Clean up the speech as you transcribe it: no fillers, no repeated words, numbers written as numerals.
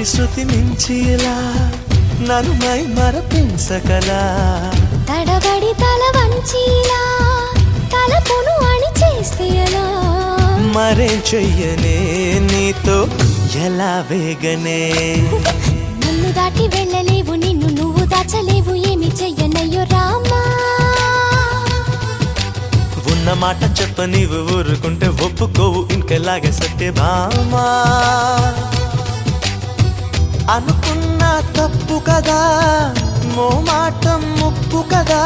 తొలి శృతి మించిలా నన్ను మై మరపించకలా తడబడి తల వంచిలా తలపును అని చేస్తే ఎలా మరేం చెయ్యనే నీతో ఎలా వేగనే నన్ను దాటి వెళ్ళలేవు నిన్ను నువ్వు దాచలేవు ఏమి చెయ్యనయ్యో రామా ఉన్న మాట చెప్ప నీవు ఊరుకుంటే ఒప్పుకోవు ఇంకెలాగే సత్యభామా అనుకున్నా తప్పు కదా మో మాట ముప్పు కదా